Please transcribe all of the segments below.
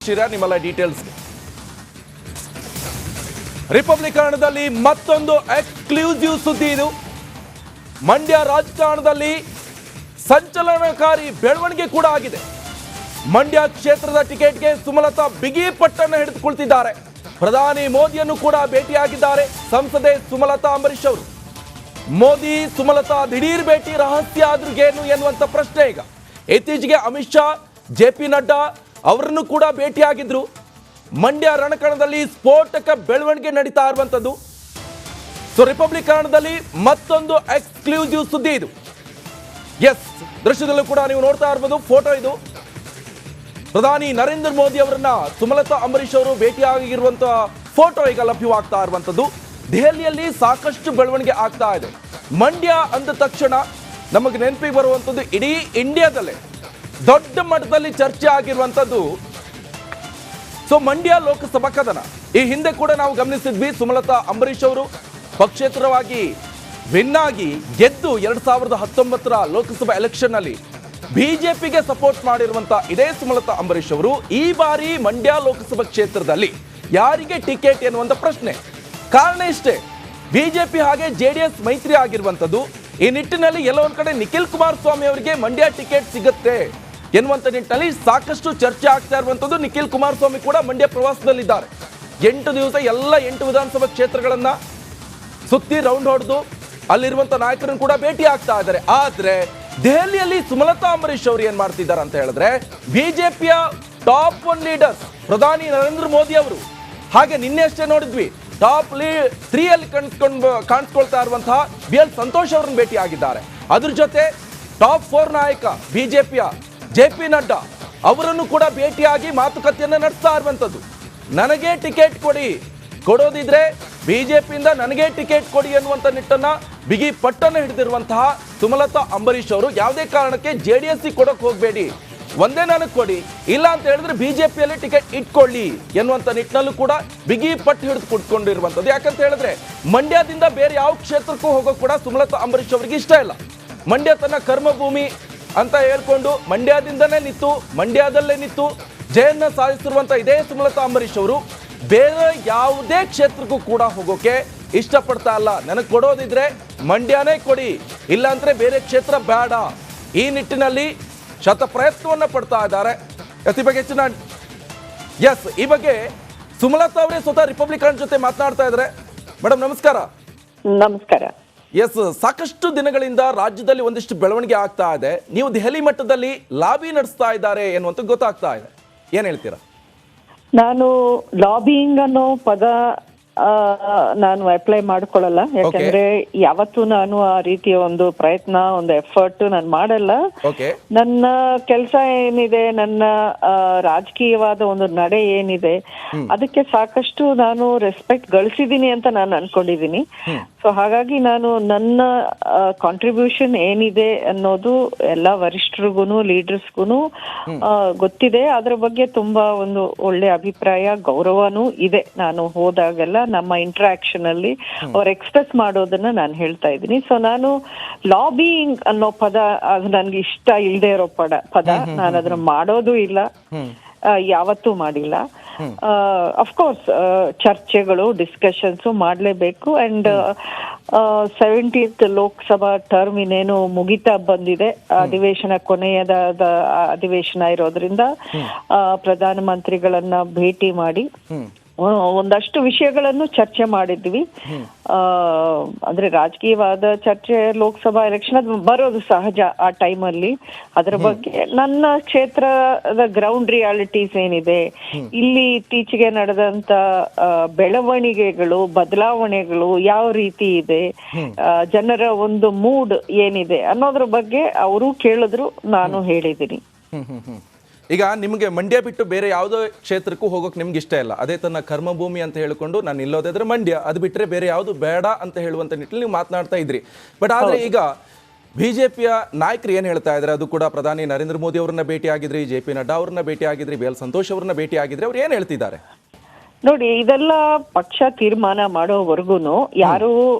ಶಿರಾ ನಿಮ್ಮೆಲ್ಲ ಡೀಟೇಲ್ಸ್ಗೆ. ರಿಪಬ್ಲಿಕರಣದಲ್ಲಿ ಮತ್ತೊಂದು ಎಕ್ಸ್ಕ್ಲೂಸಿವ್ ಸುದ್ದಿ ಇದು. ಮಂಡ್ಯ ರಾಜಕಾರಣದಲ್ಲಿ ಸಂಚಲನಕಾರಿ ಬೆಳವಣಿಗೆ ಕೂಡ ಆಗಿದೆ. ಮಂಡ್ಯ ಕ್ಷೇತ್ರದ ಟಿಕೆಟ್ಗೆ ಸುಮಲತಾ ಬಿಗಿ ಪಟ್ಟನ್ನು ಹಿಡಿದುಕೊಳ್ತಿದ್ದಾರೆ. ಪ್ರಧಾನಿ ಮೋದಿಯನ್ನು ಕೂಡ ಭೇಟಿಯಾಗಿದ್ದಾರೆ ಸಂಸದೆ ಸುಮಲತಾ ಅಂಬರೀಶ್ ಅವರು. ಮೋದಿ ಸುಮಲತಾ ದಿಢೀರ್ ಭೇಟಿ ರಹಸ್ಯ ಆದ್ರೂ ಏನು ಎನ್ನುವಂತ ಪ್ರಶ್ನೆ ಈಗ. ಇತ್ತೀಚೆಗೆ ಅಮಿತ್ ಶಾ, JP ನಡ್ಡಾ ಅವರನ್ನು ಕೂಡ ಭೇಟಿಯಾಗಿದ್ರು. ಮಂಡ್ಯ ರಣಕಣದಲ್ಲಿ ಸ್ಫೋಟಕ ಬೆಳವಣಿಗೆ ನಡೀತಾ ಇರುವಂತದ್ದು. ಸೊ ರಿಪಬ್ಲಿಕರಣದಲ್ಲಿ ಮತ್ತೊಂದು ಎಕ್ಸ್ಕ್ಲೂಸಿವ್ ಸುದ್ದಿ ಇದು. ಎಸ್, ದೃಶ್ಯದಲ್ಲೂ ಕೂಡ ನೀವು ನೋಡ್ತಾ ಇರಬಹುದು ಫೋಟೋ ಇದು. ಪ್ರಧಾನಿ ನರೇಂದ್ರ ಮೋದಿ ಅವರನ್ನ ಸುಮಲತಾ ಅಂಬರೀಶ್ ಅವರು ಭೇಟಿಯಾಗಿರುವಂತಹ ಫೋಟೋ ಈಗ ಲಭ್ಯವಾಗ್ತಾ ಇರುವಂತದ್ದು. ದೆಹಲಿಯಲ್ಲಿ ಸಾಕಷ್ಟು ಬೆಳವಣಿಗೆ ಆಗ್ತಾ ಇದೆ. ಮಂಡ್ಯ ಅಂದ ತಕ್ಷಣ ನಮಗೆ ನೆನಪಿಗೆ ಬರುವಂತದ್ದು ಇಡೀ ಇಂಡಿಯಾದಲ್ಲೇ ದೊಡ್ಡ ಮಟ್ಟದಲ್ಲಿ ಚರ್ಚೆ ಆಗಿರುವಂತದ್ದು ಸೊ ಮಂಡ್ಯ ಲೋಕಸಭಾ ಕದನ. ಈ ಹಿಂದೆ ಕೂಡ ನಾವು ಗಮನಿಸಿದ್ವಿ, ಸುಮಲತಾ ಅಂಬರೀಶ್ ಅವರು ಪಕ್ಷೇತರವಾಗಿ ವಿನ್ ಆಗಿ ಗೆದ್ದು 2019ರ ಲೋಕಸಭಾ ಎಲೆಕ್ಷನ್ ನಲ್ಲಿ ಬಿಜೆಪಿಗೆ ಸಪೋರ್ಟ್ ಮಾಡಿರುವಂತಹ ಇದೇ ಸುಮಲತಾ ಅಂಬರೀಶ್ ಅವರು ಈ ಬಾರಿ ಮಂಡ್ಯ ಲೋಕಸಭಾ ಕ್ಷೇತ್ರದಲ್ಲಿ ಯಾರಿಗೆ ಟಿಕೆಟ್ ಎನ್ನುವಂತ ಪ್ರಶ್ನೆ. ಕಾರಣ ಇಷ್ಟೇ, ಬಿಜೆಪಿ ಹಾಗೆ JDS ಮೈತ್ರಿ ಆಗಿರುವಂತದ್ದು. ಈ ನಿಟ್ಟಿನಲ್ಲಿ ಎಲ್ಲೋ ಒಂದ್ ಕಡೆ ನಿಖಿಲ್ ಕುಮಾರಸ್ವಾಮಿ ಅವರಿಗೆ ಮಂಡ್ಯ ಟಿಕೆಟ್ ಸಿಗುತ್ತೆ ಎನ್ನುವಂತ ನಿಟ್ಟಿನಲ್ಲಿ ಸಾಕಷ್ಟು ಚರ್ಚೆ ಆಗ್ತಾ ಇರುವಂತದ್ದು. ನಿಖಿಲ್ ಕುಮಾರಸ್ವಾಮಿ ಕೂಡ ಮಂಡ್ಯ ಪ್ರವಾಸದಲ್ಲಿದ್ದಾರೆ. 8 ದಿವಸ ಎಲ್ಲ 8 ವಿಧಾನಸಭಾ ಕ್ಷೇತ್ರಗಳನ್ನ ಸುತ್ತಿ ರೌಂಡ್ ಹೊಡೆದು ಅಲ್ಲಿರುವಂತ ನಾಯಕರನ್ನು ಕೂಡ ಭೇಟಿ ಆಗ್ತಾ ಇದ್ದಾರೆ. ಆದ್ರೆ ದೆಹಲಿಯಲ್ಲಿ ಸುಮಲತಾ ಅಂಬರೀಶ್ ಅವರು ಏನ್ ಮಾಡ್ತಿದ್ದಾರೆ ಅಂತ ಹೇಳಿದ್ರೆ, ಬಿಜೆಪಿಯ ಟಾಪ್ 1 ಲೀಡರ್ಸ್ ಪ್ರಧಾನಿ ನರೇಂದ್ರ ಮೋದಿ ಅವರು, ಹಾಗೆ ನಿನ್ನೆ ಅಷ್ಟೇ ನೋಡಿದ್ವಿ ಟಾಪ್ 3 ಅಲ್ಲಿ ಕಾಣಿಸ್ಕೊಳ್ತಾ ಇರುವಂತಹ BL ಸಂತೋಷ್ ಅವರನ್ನು ಭೇಟಿ ಆಗಿದ್ದಾರೆ. ಅದ್ರ ಜೊತೆ ಟಾಪ್ 4 ನಾಯಕ ಬಿಜೆಪಿಯ JP ನಡ್ಡಾ ಅವರನ್ನು ಕೂಡ ಭೇಟಿಯಾಗಿ ಮಾತುಕತೆಯನ್ನ ನಡೆಸ್ತಾ ಇರುವಂತದ್ದು. ನನಗೆ ಟಿಕೆಟ್ ಕೊಡಿ, ಕೊಡೋದಿದ್ರೆ ಬಿಜೆಪಿಯಿಂದ ನನಗೆ ಟಿಕೆಟ್ ಕೊಡಿ ಎನ್ನುವಂತ ನಿಟ್ಟನ್ನ ಬಿಗಿ ಪಟ್ಟನ್ನು ಹಿಡಿದಿರುವಂತಹ ಸುಮಲತಾ ಅಂಬರೀಶ್ ಅವರು ಯಾವುದೇ ಕಾರಣಕ್ಕೆ JDS ಕೊಡೋಕೆ ಹೋಗಬೇಡಿ, ಒಂದೇ ನನಗೆ ಕೊಡಿ, ಇಲ್ಲ ಅಂತ ಹೇಳಿದ್ರೆ ಬಿಜೆಪಿಯಲ್ಲಿ ಟಿಕೆಟ್ ಇಟ್ಕೊಳ್ಳಿ ಎನ್ನುವಂತ ನಿಟ್ಟಿನಲ್ಲೂ ಕೂಡ ಬಿಗಿ ಪಟ್ಟು ಹಿಡಿದು ಕುಟ್ಕೊಂಡಿರುವಂತದ್ದು. ಯಾಕಂತ ಹೇಳಿದ್ರೆ ಮಂಡ್ಯದಿಂದ ಬೇರೆ ಯಾವ ಕ್ಷೇತ್ರಕ್ಕೂ ಹೋಗೋಕೆ ಕೂಡ ಸುಮಲತಾ ಅಂಬರೀಶ್ ಅವರಿಗೆ ಇಷ್ಟ ಇಲ್ಲ. ಮಂಡ್ಯ ತನ್ನ ಕರ್ಮಭೂಮಿ ಅಂತ ಹೇಳ್ಕೊಂಡು ಮಂಡ್ಯದಲ್ಲೇ ನಿಂತು ಜಯನ್ನ ಸಾಧಿಸಿರುವಂತ ಇದೇ ಸುಮಲತಾ ಅಂಬರೀಶ್ ಅವರು ಬೇರೆ ಯಾವುದೇ ಕ್ಷೇತ್ರಕ್ಕೂ ಕೂಡ ಹೋಗೋಕೆ ಇಷ್ಟಪಡ್ತಾ ಇಲ್ಲ. ನನಗೆ ಕೊಡೋದಿದ್ರೆ ಮಂಡ್ಯನೇ ಕೊಡಿ, ಇಲ್ಲ ಅಂದ್ರೆ ಬೇರೆ ಕ್ಷೇತ್ರ ಬೇಡ, ಈ ನಿಟ್ಟಿನಲ್ಲಿ ಶತ ಪ್ರಯತ್ನವನ್ನ ಪಡ್ತಾ ಇದ್ದಾರೆ. ಈ ಬಗ್ಗೆ ಹೆಚ್ಚಿನ ಈ ಬಗ್ಗೆ ಸುಮಲತಾ ಅವರೇ ಸ್ವತಃ ರಿಪಬ್ಲಿಕನ್ ಜೊತೆ ಮಾತನಾಡ್ತಾ ಇದ್ದಾರೆ. ಮೇಡಮ್ ನಮಸ್ಕಾರ. ನಮಸ್ಕಾರ. ಸಾಕಷ್ಟು ದಿನಗಳಿಂದ ರಾಜ್ಯದಲ್ಲಿ ಒಂದಿಷ್ಟು ಬೆಳವಣಿಗೆ ಆಗ್ತಾ ಇದೆ. ನೀವು ದೆಹಲಿ ಮಟ್ಟದಲ್ಲಿ ಲಾಬಿ ನಡೆಸ್ತಾ ಇದ್ದಾರೆ ಎನ್ನುವಂತ ಗೊತ್ತಾಗ್ತಾ ಇದೆ, ಏನ್ ಹೇಳ್ತೀರಾ? ನಾನು ಲಾಬಿಂಗ್ ಅನ್ನೋ ಪದ ನಾನು ಅಪ್ಲೈ ಮಾಡ್ಕೊಳ್ಳಲ್ಲ. ಯಾಕಂದ್ರೆ ಯಾವತ್ತೂ ನಾನು ಆ ರೀತಿಯ ಒಂದು ಪ್ರಯತ್ನ, ಒಂದು ಎಫರ್ಟ್ ನಾನು ಮಾಡಲ್ಲ. ನನ್ನ ಕೆಲಸ ಏನಿದೆ, ನನ್ನ ರಾಜಕೀಯವಾದ ಒಂದು ನಡೆ ಏನಿದೆ, ಅದಕ್ಕೆ ಸಾಕಷ್ಟು ನಾನು ರೆಸ್ಪೆಕ್ಟ್ ಗಳಿಸಿದೀನಿ ಅಂತ ನಾನು ಅನ್ಕೊಂಡಿದೀನಿ. ಸೊ ಹಾಗಾಗಿ ನಾನು ನನ್ನ ಕಾಂಟ್ರಿಬ್ಯೂಷನ್ ಏನಿದೆ ಅನ್ನೋದು ಎಲ್ಲ ವರಿಷ್ಠರಿಗೂ ಲೀಡರ್ಸ್ಗೂ ಗೊತ್ತಿದೆ. ಅದ್ರ ಬಗ್ಗೆ ತುಂಬಾ ಒಂದು ಒಳ್ಳೆ ಅಭಿಪ್ರಾಯ, ಗೌರವನೂ ಇದೆ. ನಾನು ಹೋದಾಗೆಲ್ಲ ನಮ್ಮ ಇಂಟ್ರಾಕ್ಷನ್ ಅಲ್ಲಿ ಅವ್ರು ಎಕ್ಸ್ಪ್ರೆಸ್ ಮಾಡೋದನ್ನ ನಾನು ಹೇಳ್ತಾ ಇದ್ದೀನಿ. ಸೊ ನಾನು ಲಾಬಿಂಗ್ ಅನ್ನೋ ಪದ ಅದು ನನ್ಗೆ ಇಷ್ಟ ಇಲ್ಲದೆ ಇರೋ ಪದ. ನಾನು ಅದನ್ನ ಮಾಡೋದು ಇಲ್ಲ, ಯಾವತ್ತೂ ಮಾಡಿಲ್ಲ. ಅಫ್ಕೋರ್ಸ್ ಚರ್ಚೆಗಳು, ಡಿಸ್ಕಷನ್ಸ್ ಮಾಡಲೇಬೇಕು. ಅಂಡ್ 70th ಲೋಕಸಭಾ ಟರ್ಮ್ ಇನ್ನೇನು ಮುಗಿತಾ ಬಂದಿದೆ. ಅಧಿವೇಶನ ಕೊನೆಯದಾದ ಅಧಿವೇಶನ ಇರೋದ್ರಿಂದ ಪ್ರಧಾನಮಂತ್ರಿಗಳನ್ನ ಭೇಟಿ ಮಾಡಿ ಒಂದಷ್ಟು ವಿಷಯಗಳನ್ನು ಚರ್ಚೆ ಮಾಡಿದ್ವಿ. ಅಂದ್ರೆ ರಾಜಕೀಯವಾದ ಚರ್ಚೆ, ಲೋಕಸಭಾ ಎಲೆಕ್ಷನ್ ಅದು ಬರೋದು ಸಹಜ ಆ ಟೈಮಲ್ಲಿ. ಅದರ ಬಗ್ಗೆ ನನ್ನ ಕ್ಷೇತ್ರದ ಗ್ರೌಂಡ್ ರಿಯಾಲಿಟೀಸ್ ಏನಿದೆ, ಇಲ್ಲಿ ಇತ್ತೀಚೆಗೆ ನಡೆದಂತ ಬೆಳವಣಿಗೆಗಳು, ಬದಲಾವಣೆಗಳು ಯಾವ ರೀತಿ ಇದೆ, ಜನರ ಒಂದು ಮೂಡ್ ಏನಿದೆ ಅನ್ನೋದ್ರ ಬಗ್ಗೆ ಅವರು ಕೇಳಿದ್ರು, ನಾನು ಹೇಳಿದ್ದೀನಿ. ಈಗ ನಿಮಗೆ ಮಂಡ್ಯ ಬಿಟ್ಟು ಬೇರೆ ಯಾವುದೋ ಕ್ಷೇತ್ರಕ್ಕೂ ಹೋಗೋಕೆ ನಿಮ್ಗೆ ಇಷ್ಟ ಇಲ್ಲ, ಅದೇ ತನ್ನ ಕರ್ಮಭೂಮಿ ಅಂತ ಹೇಳಿಕೊಂಡು ನಾನು ನಿಲ್ಲೋದಾದ್ರೆ ಮಂಡ್ಯ, ಅದು ಬಿಟ್ಟರೆ ಬೇರೆ ಯಾವುದು ಬೇಡ ಅಂತ ಹೇಳುವಂತ ನಿಟ್ಟಿನಲ್ಲಿ ನೀವು ಮಾತನಾಡ್ತಾ ಇದ್ರಿ. ಬಟ್ ಆದರೆ ಈಗ ಬಿಜೆಪಿಯ ನಾಯಕರು ಏನು ಹೇಳ್ತಾ ಇದ್ದಾರೆ, ಅದು ಕೂಡ ಪ್ರಧಾನಿ ನರೇಂದ್ರ ಮೋದಿ ಅವರನ್ನ ಭೇಟಿ ಆಗಿದ್ರಿ, JP ನಡ್ಡಾ ಅವರನ್ನ ಭೇಟಿ ಆಗಿದ್ರಿ, BL ಸಂತೋಷ್ ಅವರನ್ನ ಭೇಟಿ ಆಗಿದ್ರಿ, ಅವ್ರು ಏನು ಹೇಳ್ತಿದ್ದಾರೆ? ನೋಡಿ, ಇದೆಲ್ಲ ಪಕ್ಷ ತೀರ್ಮಾನ ಮಾಡೋವರೆಗೂ ಯಾರು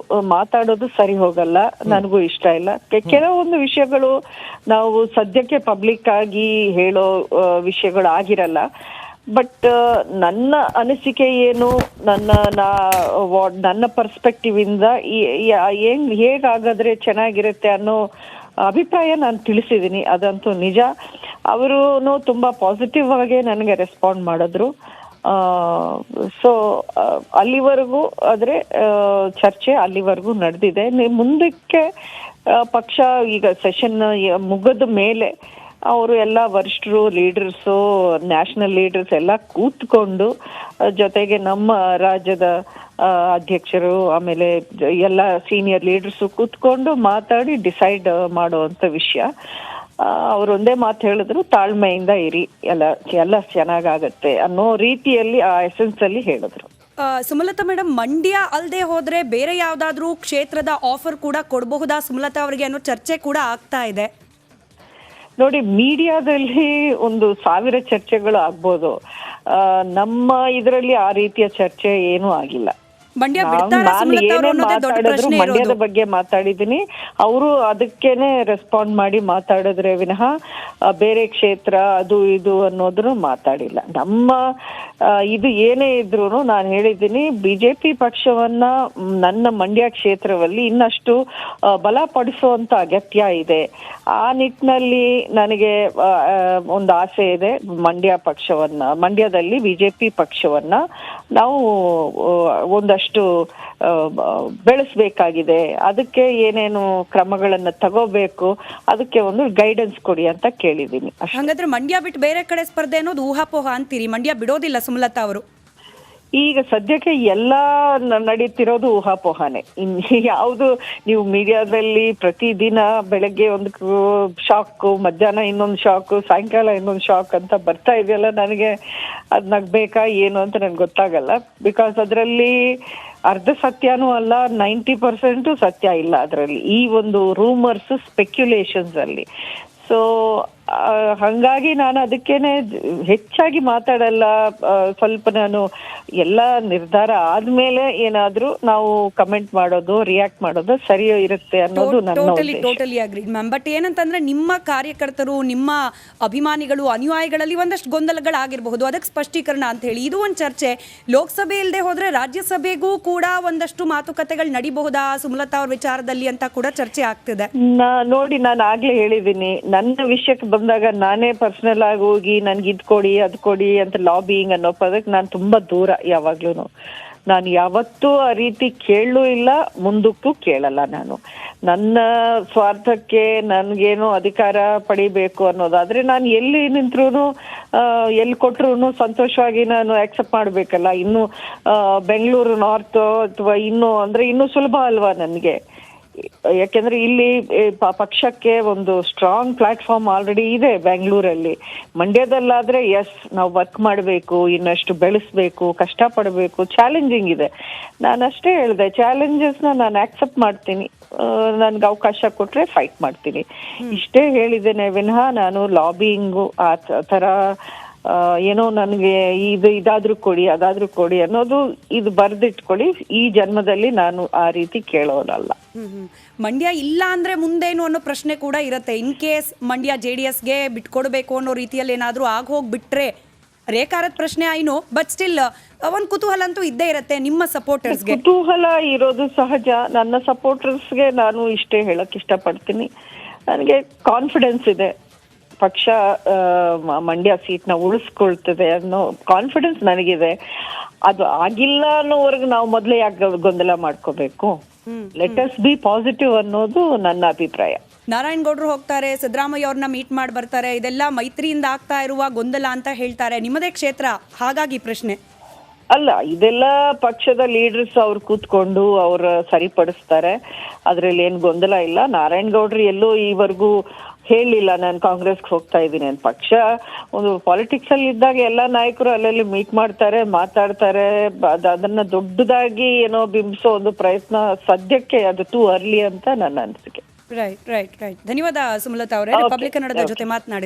ಮಾತಾಡೋದು ಸರಿ ಹೋಗಲ್ಲ, ನನಗೂ ಇಷ್ಟ ಇಲ್ಲ. ಕೆಲವೊಂದು ವಿಷಯಗಳು ನಾವು ಸದ್ಯಕ್ಕೆ ಪಬ್ಲಿಕ್ ಆಗಿ ಹೇಳೋ ವಿಷಯಗಳು ಆಗಿರಲ್ಲ. ಬಟ್ ನನ್ನ ಅನಿಸಿಕೆ ಏನು, ನನ್ನ ಪರ್ಸ್ಪೆಕ್ಟಿವ್ ಇಂದ ಹೇಗಾಗಾದ್ರೆ ಚೆನ್ನಾಗಿರುತ್ತೆ ಅನ್ನೋ ಅಭಿಪ್ರಾಯ ನಾನು ತಿಳಿಸಿದ್ದೀನಿ. ಅದಂತೂ ನಿಜ. ಅವರು ತುಂಬಾ ಪಾಸಿಟಿವ್ ಆಗಿ ನನಗೆ ರೆಸ್ಪಾಂಡ್ ಮಾಡಿದ್ರು. ಸೊ ಅಲ್ಲಿವರೆಗೂ ಆದ್ರೆ ಚರ್ಚೆ ಅಲ್ಲಿವರೆಗೂ ನಡೆದಿದೆ. ಮುಂದಕ್ಕೆ ಪಕ್ಷ ಈಗ ಸೆಷನ್ ಮುಗಿದ ಮೇಲೆ ಅವರು ಎಲ್ಲ ವರಿಷ್ಠರು, ಲೀಡರ್ಸು, ನ್ಯಾಷನಲ್ ಲೀಡರ್ಸ್ ಎಲ್ಲ ಕೂತ್ಕೊಂಡು, ಜೊತೆಗೆ ನಮ್ಮ ರಾಜ್ಯದ ಅಧ್ಯಕ್ಷರು, ಆಮೇಲೆ ಎಲ್ಲ ಸೀನಿಯರ್ ಲೀಡರ್ಸು ಕೂತ್ಕೊಂಡು ಮಾತಾಡಿ ಡಿಸೈಡ್ ಮಾಡುವಂತ ವಿಷಯ. ಅವ್ರು ಒಂದೇ ಮಾತು ಹೇಳಿದ್ರು, ತಾಳ್ಮೆಯಿಂದ ಇರಿ, ಎಲ್ಲ ಚೆನ್ನಾಗಾಗತ್ತೆ ಅನ್ನೋ ರೀತಿಯಲ್ಲಿ ಆ ಎಸೆನ್ಸ್ ಅಲ್ಲಿ ಹೇಳಿದ್ರು. ಸುಮಲತಾ ಮೇಡಮ್, ಮಂಡ್ಯ ಅಲ್ಲದೆ ಹೋದ್ರೆ ಬೇರೆ ಯಾವ್ದಾದ್ರು ಕ್ಷೇತ್ರದ ಆಫರ್ ಕೂಡ ಕೊಡಬಹುದಾ ಸುಮಲತಾ ಅವರಿಗೆ ಅನ್ನೋ ಚರ್ಚೆ ಕೂಡ ಆಗ್ತಾ ಇದೆ. ನೋಡಿ, ಮೀಡಿಯಾದಲ್ಲಿ 1000 ಚರ್ಚೆಗಳು ಆಗ್ಬೋದು. ನಮ್ಮ ಇದರಲ್ಲಿ ಆ ರೀತಿಯ ಚರ್ಚೆ ಏನೂ ಆಗಿಲ್ಲ. ಮಂಡ್ಯದ ಬಗ್ಗೆ ಮಾತಾಡಿದೀನಿ, ಅವರು ಅದಕ್ಕೇನೆ ರೆಸ್ಪಾಂಡ್ ಮಾಡಿ ಮಾತಾಡಿದ್ರೆ ವಿನಃ ಬೇರೆ ಕ್ಷೇತ್ರ ಅದು ಇದು ಅನ್ನೋದ್ರು ಮಾತಾಡಿಲ್ಲ. ನಮ್ಮ ಇದು ಏನೇ ಇದ್ರು ನಾನು ಹೇಳಿದ್ದೀನಿ, ಬಿಜೆಪಿ ಪಕ್ಷವನ್ನ ನನ್ನ ಮಂಡ್ಯ ಕ್ಷೇತ್ರದಲ್ಲಿ ಇನ್ನಷ್ಟು ಬಲಪಡಿಸುವಂತ ಅಗತ್ಯ ಇದೆ. ಆ ನಿಟ್ಟಿನಲ್ಲಿ ನನಗೆ ಒಂದು ಆಸೆ ಇದೆ. ಮಂಡ್ಯದಲ್ಲಿ ಬಿಜೆಪಿ ಪಕ್ಷವನ್ನ ನಾವು ಒಂದಷ್ಟು ಬೆಳೆಸಬೇಕಾಗಿದೆ. ಅದಕ್ಕೆ ಏನೇನು ಕ್ರಮಗಳನ್ನ ತಗೋಬೇಕು, ಅದಕ್ಕೆ ಒಂದು ಗೈಡೆನ್ಸ್ ಕೊಡಿ ಅಂತ ಕೇಳಿದ್ದೀನಿ. ಹಾಗಾದ್ರೆ ಮಂಡ್ಯ ಬಿಟ್ಟು ಬೇರೆ ಕಡೆ ಸ್ಪರ್ಧೆ ಅನ್ನೋದು ಊಹಾಪೋಹ ಅಂತೀರಿ, ಮಂಡ್ಯ ಬಿಡೋದಿಲ್ಲ ಸುಮಲತಾ ಅವರು? ಈಗ ಸದ್ಯಕ್ಕೆ ಎಲ್ಲ ನಡೀತಿರೋದು ಊಹಾಪೋಹನೆ. ಯಾವುದು ನೀವು ಮೀಡಿಯಾದಲ್ಲಿ ಪ್ರತಿದಿನ ಬೆಳಗ್ಗೆ ಒಂದು ಶಾಕ್, ಮಧ್ಯಾಹ್ನ ಇನ್ನೊಂದು ಶಾಕ್, ಸಾಯಂಕಾಲ ಇನ್ನೊಂದು ಶಾಕ್ ಅಂತ ಬರ್ತಾ ಇದೆಯಲ್ಲ, ನನಗೆ ಅದ್ ನಗ್ಬೇಕಾ ಏನು ಅಂತ ನನ್ಗೆ ಗೊತ್ತಾಗಲ್ಲ. ಬಿಕಾಸ್ ಅದರಲ್ಲಿ ಅರ್ಧ ಸತ್ಯನೂ ಅಲ್ಲ, 90% ಸತ್ಯ ಇಲ್ಲ ಅದರಲ್ಲಿ, ಈ ಒಂದು ರೂಮರ್ಸ್, ಸ್ಪೆಕ್ಯುಲೇಷನ್ಸ್ ಅಲ್ಲಿ. ಸೊ ಹಂಗಾಗಿ ನಾನು ಅದಕ್ಕೇನೆ ಹೆಚ್ಚಾಗಿ ಮಾತಾಡಲ್ಲ. ಸ್ವಲ್ಪ ನಾನು ಎಲ್ಲ ನಿರ್ಧಾರ ಆದ್ಮೇಲೆ ಏನಾದ್ರೂ ನಾವು ಕಮೆಂಟ್ ಮಾಡೋದು, ರಿಯಾಕ್ಟ್ ಮಾಡೋದು ಸರಿ ಇರುತ್ತೆ ಅನ್ನೋದು ನನ್ನ ಉದ್ದೇಶ. Totally agree ma'am. ಬಟ್ ಏನಂತಂದ್ರೆ ನಿಮ್ಮ ಕಾರ್ಯಕರ್ತರು, ನಿಮ್ಮ ಅಭಿಮಾನಿಗಳು, ಅನುಯಾಯಿಗಳಲ್ಲಿ ಒಂದಷ್ಟು ಗೊಂದಲಗಳಾಗಿರಬಹುದು, ಅದಕ್ಕೆ ಸ್ಪಷ್ಟೀಕರಣ ಅಂತ ಹೇಳಿ ಇದು ಒಂದು ಚರ್ಚೆ. ಲೋಕಸಭೆ ಇಲ್ಲದೆ ಹೋದ್ರೆ ರಾಜ್ಯಸಭೆಗೂ ಕೂಡ ಒಂದಷ್ಟು ಮಾತುಕತೆಗಳು ನಡಿಬಹುದಾ ಸುಮಲತಾ ಅವ್ರ ವಿಚಾರದಲ್ಲಿ ಅಂತ ಕೂಡ ಚರ್ಚೆ ಆಗ್ತಿದೆ. ನೋಡಿ, ನಾನು ಆಗ್ಲೇ ಹೇಳಿದ್ದೀನಿ, ನನ್ನ ವಿಷಯಕ್ಕೆ ಬಂದಾಗ ನಾನೇ ಪರ್ಸನಲ್ ಆಗಿ ಹೋಗಿ ನನ್ಗೆ ಇದ್ ಕೊಡಿ ಅದ್ ಕೊಡಿ ಅಂತ ಲಾಬಿಂಗ್ ಅನ್ನೋ ಪದಕ್ಕೆ ನಾನು ತುಂಬಾ ದೂರ. ಯಾವಾಗ್ಲೂ ನಾನು ಯಾವತ್ತೂ ಆ ರೀತಿ ಕೇಳಲೂ ಇಲ್ಲ, ಮುಂದಕ್ಕೂ ಕೇಳಲ್ಲ. ನಾನು ನನ್ನ ಸ್ವಾರ್ಥಕ್ಕೆ ನನ್ಗೇನು ಅಧಿಕಾರ ಪಡಿಬೇಕು ಅನ್ನೋದಾದ್ರೆ ನಾನು ಎಲ್ಲಿ ನಿಂತ್ರು, ಎಲ್ಲಿ ಕೊಟ್ರು ಸಂತೋಷವಾಗಿ ನಾನು ಆಕ್ಸೆಪ್ಟ್ ಮಾಡ್ಬೇಕಲ್ಲ. ಇನ್ನು ಬೆಂಗಳೂರು ನಾರ್ತ್ ಅಥವಾ ಇನ್ನೂ ಸುಲಭ ಅಲ್ವಾ ನನಗೆ? ಯಾಕೆಂದ್ರೆ ಇಲ್ಲಿ ಪಕ್ಷಕ್ಕೆ ಒಂದು ಸ್ಟ್ರಾಂಗ್ ಪ್ಲಾಟ್ಫಾರ್ಮ್ ಆಲ್ರೆಡಿ ಇದೆ ಬೆಂಗಳೂರಲ್ಲಿ. ಮಂಡ್ಯದಲ್ಲಾದ್ರೆ ನಾವು ವರ್ಕ್ ಮಾಡಬೇಕು, ಇನ್ನಷ್ಟು ಬೆಳೆಸ್ಬೇಕು, ಕಷ್ಟಪಡಬೇಕು, ಚಾಲೆಂಜಿಂಗ್ ಇದೆ. ನಾನು ಅಷ್ಟೇ ಹೇಳಿದೆ, ಚಾಲೆಂಜಸ್ನ ನಾನು ಆಕ್ಸೆಪ್ಟ್ ಮಾಡ್ತೀನಿ, ನನ್ಗೆ ಅವಕಾಶ ಕೊಟ್ರೆ ಫೈಟ್ ಮಾಡ್ತೀನಿ, ಇಷ್ಟೇ ಹೇಳಿದ್ದೇನೆ ವಿನಃ ನಾನು ಲಾಬಿಂಗು ಆ ಥರ ಏನೋ ನನಗೆ ಇದಾದ್ರೂ ಕೊಡಿ ಅದಾದ್ರೂ ಕೊಡಿ ಅನ್ನೋದು ಇದು ಬರ್ದಿಟ್ಕೊಳ್ಳಿ. ಈ ಜನ್ಮದಲ್ಲಿ ನಾನು ಆ ರೀತಿ ಕೇಳೋನಲ್ಲ. ಮಂಡ್ಯ ಇಲ್ಲ ಅಂದ್ರೆ ಮುಂದೇನು ಅನ್ನೋ ಪ್ರಶ್ನೆ ಕೂಡ ಇರುತ್ತೆ. ಇನ್ ಕೇಸ್ ಮಂಡ್ಯ JDSಗೆ ಬಿಟ್ಕೊಡ್ಬೇಕು ಅನ್ನೋ ರೀತಿಯಲ್ಲಿ ಏನಾದ್ರೂ ಹೋಗ್ಬಿಟ್ರೆ ರೇಖಾರದ ಪ್ರಶ್ನೆ ಆಯ್ನು. ಬಟ್ ಸ್ಟಿಲ್ ಒಂದ್ ಕುತೂಹಲ ಅಂತೂ ಇದ್ದೇ ಇರುತ್ತೆ ನಿಮ್ಮ ಸಪೋರ್ಟರ್ಸ್ಗೆ. ಕುತೂಹಲ ಇರೋದು ಸಹಜ. ನನ್ನ ಸಪೋರ್ಟರ್ಸ್ಗೆ ನಾನು ಇಷ್ಟೇ ಹೇಳಕ್ ಇಷ್ಟಪಡ್ತೀನಿ, ನನಗೆ ಕಾನ್ಫಿಡೆನ್ಸ್ ಇದೆ, ಪಕ್ಷ ಮಂಡ್ಯ ಸೀಟ್ನ ಉಳಿಸ್ಕೊಳ್ತದೆ ಅನ್ನೋ ಕಾನ್ಫಿಡೆನ್ಸ್ ನನಗಿದೆ. ಅದು ಆಗಿಲ್ಲ ಅನ್ನೋವರೆಗೂ ನಾವು ಮೊದಲೇ ಯಾಕೆ ಗೊಂದಲ ಮಾಡ್ಕೋಬೇಕು? ಲೆಟ್ ಅಸ್ ಬಿ ಪಾಸಿಟಿವ್ ಅನ್ನೋದು ನನ್ನ ಅಭಿಪ್ರಾಯ. ನಾರಾಯಣಗೌಡರು ಹೋಗ್ತಾರೆ, ಸಿದ್ದರಾಮಯ್ಯ ಅವ್ರನ್ನ ಮೀಟ್ ಮಾಡಿ ಬರ್ತಾರೆ, ಇದೆಲ್ಲ ಮೈತ್ರಿಯಿಂದ ಆಗ್ತಾ ಇರುವ ಗೊಂದಲ ಅಂತ ಹೇಳ್ತಾರೆ. ನಿಮ್ಮದೇ ಕ್ಷೇತ್ರ, ಹಾಗಾಗಿ ಪ್ರಶ್ನೆ ಅಲ್ಲ, ಇದೆಲ್ಲ ಪಕ್ಷದ ಲೀಡರ್ಸ್ ಅವ್ರು ಕೂತ್ಕೊಂಡು ಅವ್ರ ಸರಿಪಡಿಸ್ತಾರೆ, ಅದ್ರಲ್ಲಿ ಏನ್ ಗೊಂದಲ ಇಲ್ಲ. ನಾರಾಯಣಗೌಡ್ರು ಎಲ್ಲೂ ಈವರೆಗೂ ಹೇಳಿಲ್ಲ ನಾನು ಕಾಂಗ್ರೆಸ್ಗೆ ಹೋಗ್ತಾ ಇದ್ದೀನಿ ಅಂತ. ಪಕ್ಷ ಒಂದು ಪಾಲಿಟಿಕ್ಸ್ ಅಲ್ಲಿ ಇದ್ದಾಗ ಎಲ್ಲಾ ನಾಯಕರು ಅಲ್ಲಲ್ಲಿ ಮೀಟ್ ಮಾಡ್ತಾರೆ, ಮಾತಾಡ್ತಾರೆ. ಅದನ್ನ ದೊಡ್ಡದಾಗಿ ಏನೋ ಬಿಂಬಿಸೋ ಒಂದು ಪ್ರಯತ್ನ ಸದ್ಯಕ್ಕೆ ಅದು ಟೂ ಅರ್ಲಿ ಅಂತ ನನ್ನ ಅನಿಸಿಕೆ. ರೈಟ್. ಧನ್ಯವಾದ ಸುಮಲತಾ ಅವರೇ, ರಿಪಬ್ಲಿಕ್ ಕನ್ನಡದ ಜೊತೆ ಮಾತನಾಡಿ.